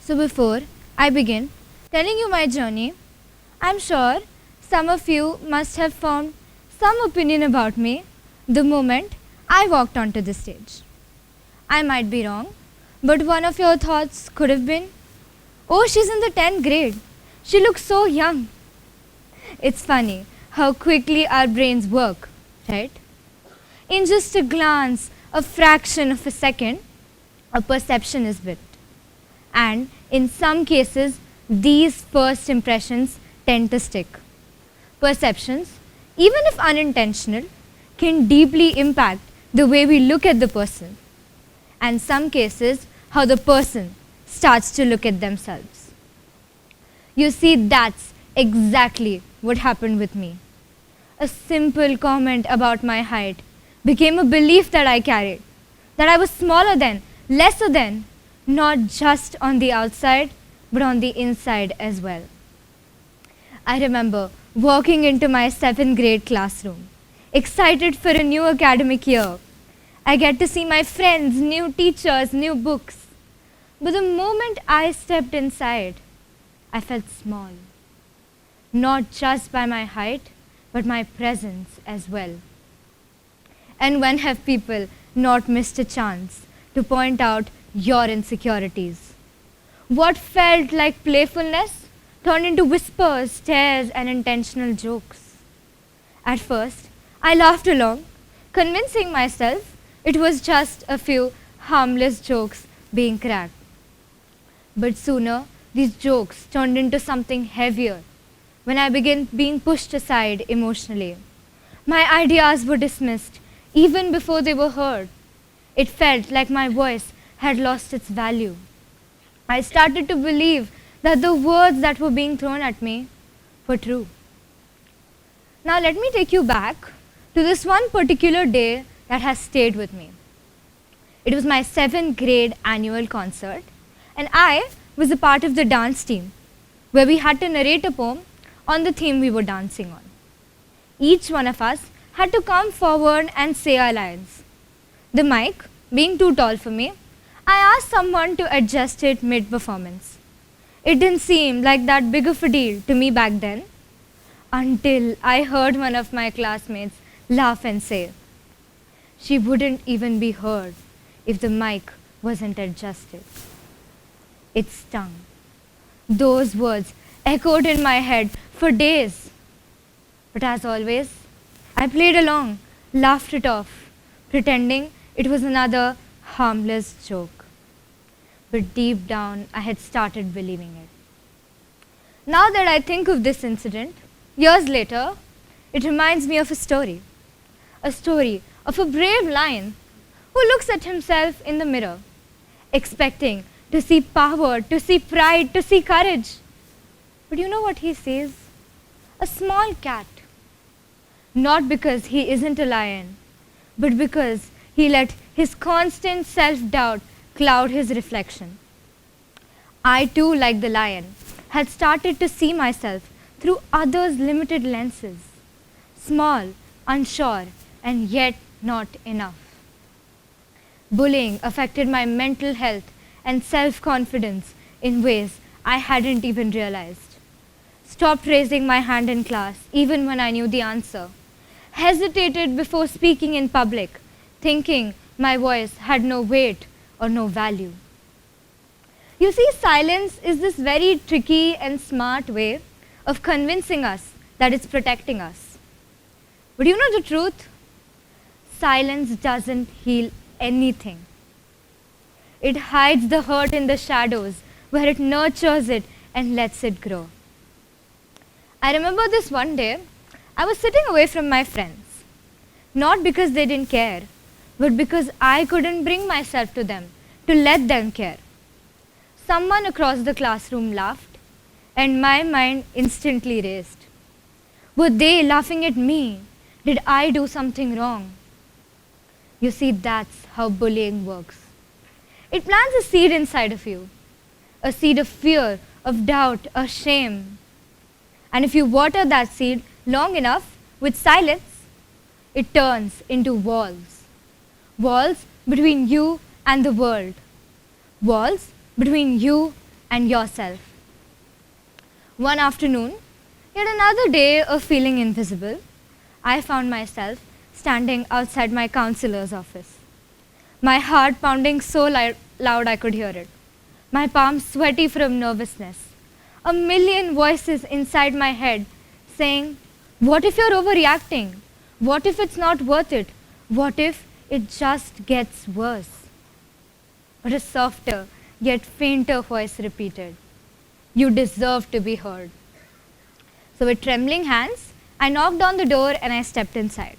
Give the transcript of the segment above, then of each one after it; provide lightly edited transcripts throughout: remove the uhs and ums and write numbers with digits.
So before I begin telling you my journey, I'm sure some of you must have formed some opinion about me the moment I walked onto the stage. I might be wrong, but one of your thoughts could have been, oh, she's in the 10th grade. She looks so young. It's funny how quickly our brains work, right? In just a glance, a fraction of a second, a perception is built. And in some cases, these first impressions tend to stick. Perceptions, even if unintentional, can deeply impact the way we look at the person, and some cases, how the person starts to look at themselves. You see, that's exactly what happened with me. A simple comment about my height became a belief that I carried, that I was smaller than, lesser than, not just on the outside, but on the inside as well. I remember walking into my 7th grade classroom, excited for a new academic year. I get to see my friends, new teachers, new books. But the moment I stepped inside, I felt small. Not just by my height, but my presence as well. And when have people not missed a chance to point out your insecurities? What felt like playfulness turned into whispers, stares, and intentional jokes. At first, I laughed along, convincing myself it was just a few harmless jokes being cracked. But sooner, these jokes turned into something heavier when I began being pushed aside emotionally. My ideas were dismissed even before they were heard. It felt like my voice had lost its value. I started to believe that the words that were being thrown at me were true. Now let me take you back to this one particular day that has stayed with me. It was my 7th grade annual concert, and I was a part of the dance team where we had to narrate a poem on the theme we were dancing on. Each one of us had to come forward and say our lines. The mic being too tall for me, I asked someone to adjust it mid-performance. It didn't seem like that big of a deal to me back then, until I heard one of my classmates laugh and say, she wouldn't even be heard if the mic wasn't adjusted. It stung. Those words echoed in my head for days. But as always, I played along, laughed it off, pretending it was another harmless joke. But deep down, I had started believing it. Now that I think of this incident, years later, it reminds me of a story of a brave lion who looks at himself in the mirror, expecting to see power, to see pride, to see courage. But you know what he sees? A small cat. Not because he isn't a lion, but because he let his constant self-doubt cloud his reflection. I too, like the lion, had started to see myself through others' limited lenses. Small, unsure, and yet not enough. Bullying affected my mental health and self-confidence in ways I hadn't even realized. Stopped raising my hand in class even when I knew the answer. Hesitated before speaking in public, thinking my voice had no weight or no value. You see, silence is this very tricky and smart way of convincing us that it's protecting us. But you know the truth? Silence doesn't heal anything. It hides the hurt in the shadows where it nurtures it and lets it grow. I remember this one day, I was sitting away from my friends. Not because they didn't care, but because I couldn't bring myself to them to let them care. Someone across the classroom laughed, and my mind instantly raced. Were they laughing at me? Did I do something wrong? You see, that's how bullying works. It plants a seed inside of you, a seed of fear, of doubt, of shame. And if you water that seed long enough with silence, it turns into walls. Walls between you and the world. Walls between you and yourself. One afternoon, yet another day of feeling invisible, I found myself standing outside my counselor's office. My heart pounding so loud I could hear it. My palms sweaty from nervousness. A million voices inside my head saying, what if you're overreacting? What if it's not worth it? What if it just gets worse? But a softer, yet fainter voice repeated, you deserve to be heard. So with trembling hands, I knocked on the door and I stepped inside.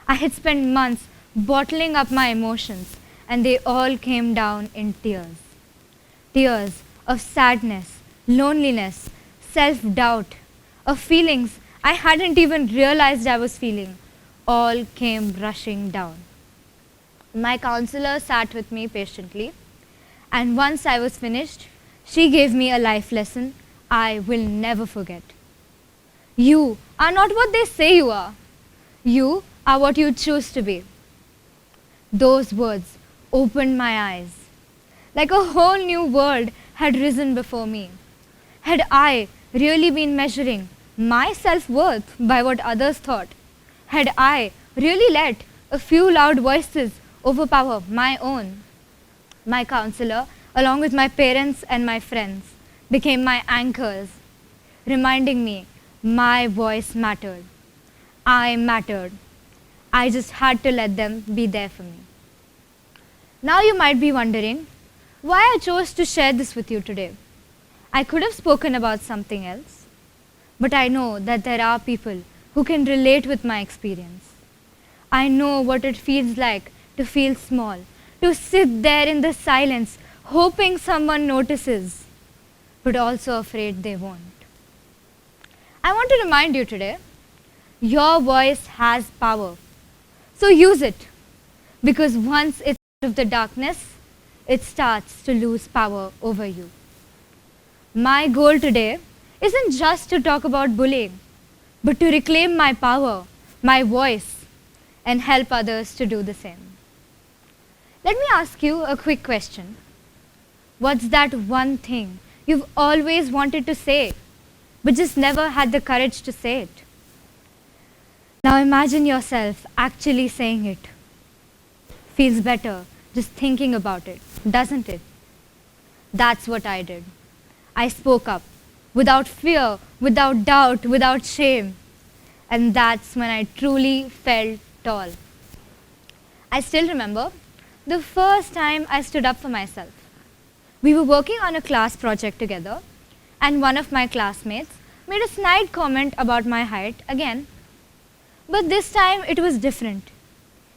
I had spent months bottling up my emotions, and they all came down in tears. Tears of sadness, loneliness, self-doubt, of feelings I hadn't even realized I was feeling, all came rushing down. My counselor sat with me patiently, and once I was finished, she gave me a life lesson I will never forget. You are not what they say you are. You are what you choose to be. Those words opened my eyes. Like a whole new world had risen before me. Had I really been measuring my self-worth by what others thought? Had I really let a few loud voices overpower my own? My counselor, along with my parents and my friends, became my anchors, reminding me my voice mattered. I mattered. I just had to let them be there for me. Now you might be wondering why I chose to share this with you today. I could have spoken about something else, but I know that there are people who can relate with my experience. I know what it feels like to feel small, to sit there in the silence, hoping someone notices, but also afraid they won't. I want to remind you today, your voice has power. So use it, because once it's out of the darkness, it starts to lose power over you. My goal today isn't just to talk about bullying, but to reclaim my power, my voice, and help others to do the same. Let me ask you a quick question. What's that one thing you've always wanted to say, but just never had the courage to say it? Now imagine yourself actually saying it. Feels better just thinking about it, doesn't it? That's what I did. I spoke up, without fear, without doubt, without shame. And that's when I truly felt tall. I still remember the first time I stood up for myself. We were working on a class project together, and one of my classmates made a snide comment about my height again. But this time it was different.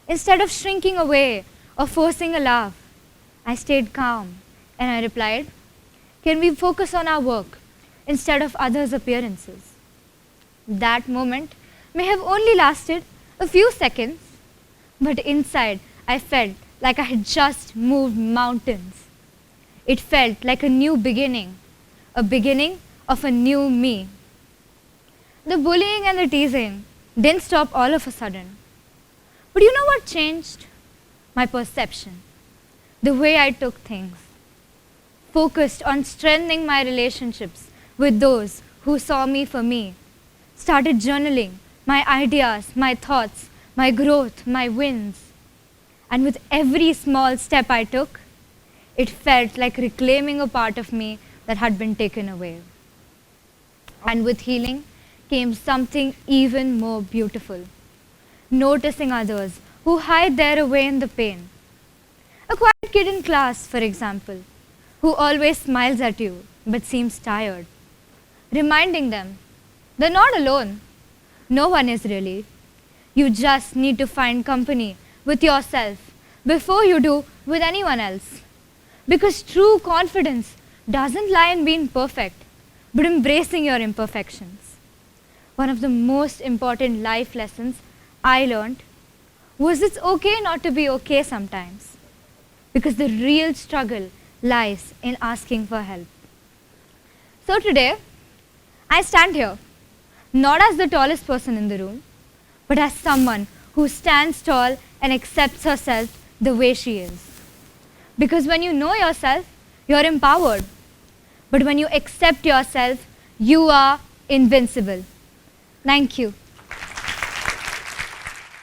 Instead of shrinking away or forcing a laugh, I stayed calm and I replied, can we focus on our work instead of others' appearances? That moment may have only lasted a few seconds, but inside I felt like I had just moved mountains. It felt like a new beginning, a beginning of a new me. The bullying and the teasing didn't stop all of a sudden. But you know what changed? My perception, the way I took things. Focused on strengthening my relationships with those who saw me for me. Started journaling my ideas, my thoughts, my growth, my wins. And with every small step I took, it felt like reclaiming a part of me that had been taken away. And with healing came something even more beautiful. Noticing others who hide their way in the pain. A quiet kid in class, for example, who always smiles at you but seems tired. Reminding them, they're not alone. No one is really. You just need to find company with yourself before you do with anyone else. Because true confidence doesn't lie in being perfect, but embracing your imperfections. One of the most important life lessons I learned was it's okay not to be okay sometimes, because the real struggle lies in asking for help. So today, I stand here, not as the tallest person in the room, but as someone who stands tall and accepts herself the way she is. Because when you know yourself, you're empowered. But when you accept yourself, you are invincible. Thank you.